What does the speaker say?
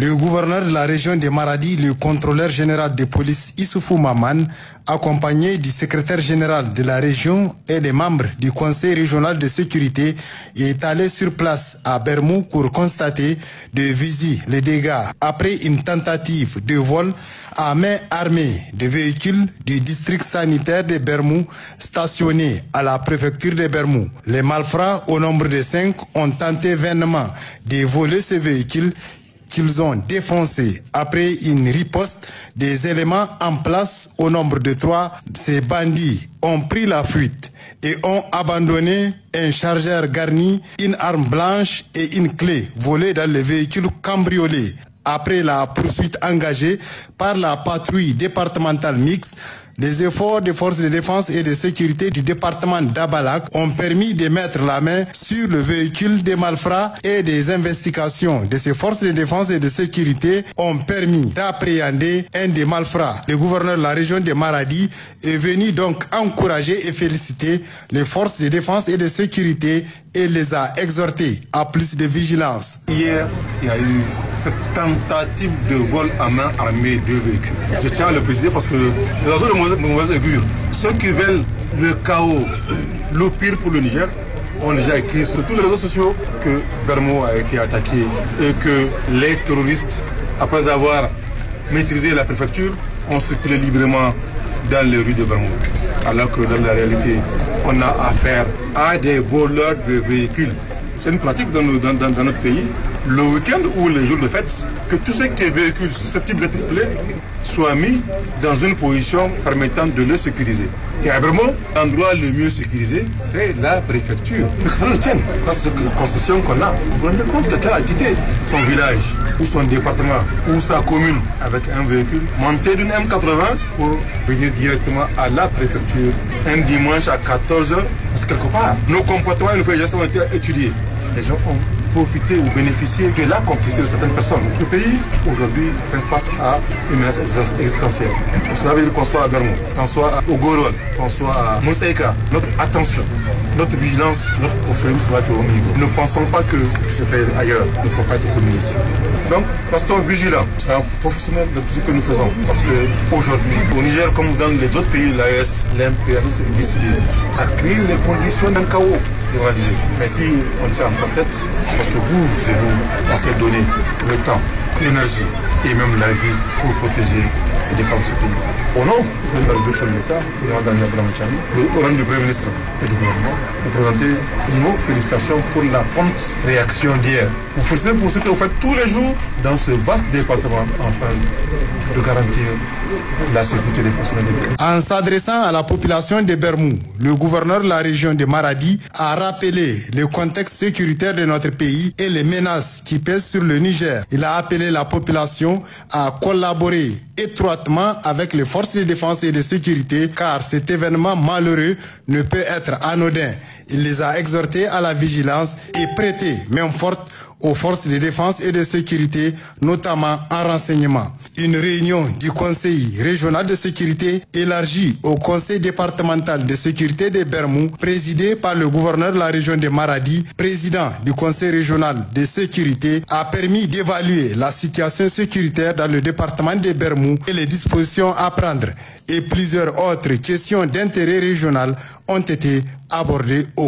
Le gouverneur de la région de Maradi, le contrôleur général de police Issoufou Maman, accompagné du secrétaire général de la région et des membres du conseil régional de sécurité, est allé sur place à Bermou pour constater de visu les dégâts après une tentative de vol à main armée de véhicules du district sanitaire de Bermou stationnés à la préfecture de Bermou. Les malfrats, au nombre de 5, ont tenté vainement de voler ce véhicule qu'ils ont défoncé. Après une riposte des éléments en place au nombre de 3, ces bandits ont pris la fuite et ont abandonné un chargeur garni, une arme blanche et une clé volée dans le véhicule cambriolé. Après la poursuite engagée par la patrouille départementale mixte, les efforts des forces de défense et de sécurité du département d'Abalak ont permis de mettre la main sur le véhicule des malfrats et des investigations de ces forces de défense et de sécurité ont permis d'appréhender un des malfrats. Le gouverneur de la région de Maradi est venu donc encourager et féliciter les forces de défense et de sécurité et les a exhortés à plus de vigilance. Hier, il y a eu cette tentative de vol à main armée de véhicules. Je tiens à le préciser parce que les oiseaux de mauvaise augure, ceux qui veulent le chaos, le pire pour le Niger, ont déjà écrit sur tous les réseaux sociaux que Bermou a été attaqué et que les terroristes, après avoir maîtrisé la préfecture, ont circulé librement dans les rues de Bermou. Alors que dans la réalité, on a affaire à des voleurs de véhicules. C'est une pratique dans notre pays. Le week-end ou les jours de fête, que tous ces véhicules susceptibles d'être volés soient mis dans une position permettant de les sécuriser. Et à Bermou, l'endroit le mieux sécurisé, c'est la préfecture. Que ça le tienne, parce que la constitution qu'on a, vous vous rendez compte quelqu'un a quitté son village, ou son département, ou sa commune avec un véhicule, monté d'une M80 pour venir directement à la préfecture un dimanche à 14h. Parce que quelque part, nos comportements et nos faits ont été étudiés. Les gens ont profiter ou bénéficier de la complicité de certaines personnes. Le pays, aujourd'hui, fait face à une menace existentielle. Cela veut dire qu'on soit à Bermou, qu'on soit au Gorol, qu'on soit à Moussaïka. Notre attention, notre vigilance, notre professionnalisme doit être au niveau. Ne pensons pas que ce qui se fait ailleurs ne peut pas être connu ici. Donc, restons vigilants, soyons professionnels de tout ce que nous faisons. Parce qu'aujourd'hui, au Niger, comme dans les autres pays de l'AES, l'impérialisme est décidé à créer les conditions d'un chaos généralisé. Mais si on tient en tête, c'est parce que vous et nous, on s'est donné le temps, l'énergie et même la vie pour protéger et défendre ce pays. Au nom de la République de l'État, au nom du Premier ministre et du gouvernement, nous présenter nos félicitations pour la prompte réaction d'hier. Vous félicitez pour ce que vous faites tous les jours dans ce vaste département afin de garantir la sécurité des personnels. En s'adressant à la population de Bermou, le gouverneur de la région de Maradi a rappelé le contexte sécuritaire de notre pays et les menaces qui pèsent sur le Niger. Il a appelé la population à collaborer étroitement avec les forces de défense et de sécurité car cet événement malheureux ne peut être anodin. Il les a exhortés à la vigilance et prêté main forte aux forces de défense et de sécurité, notamment en renseignement. Une réunion du Conseil régional de sécurité élargie au Conseil départemental de sécurité de Bermou, présidée par le gouverneur de la région de Maradi, président du Conseil régional de sécurité, a permis d'évaluer la situation sécuritaire dans le département de Bermou et les dispositions à prendre. Et plusieurs autres questions d'intérêt régional ont été abordées au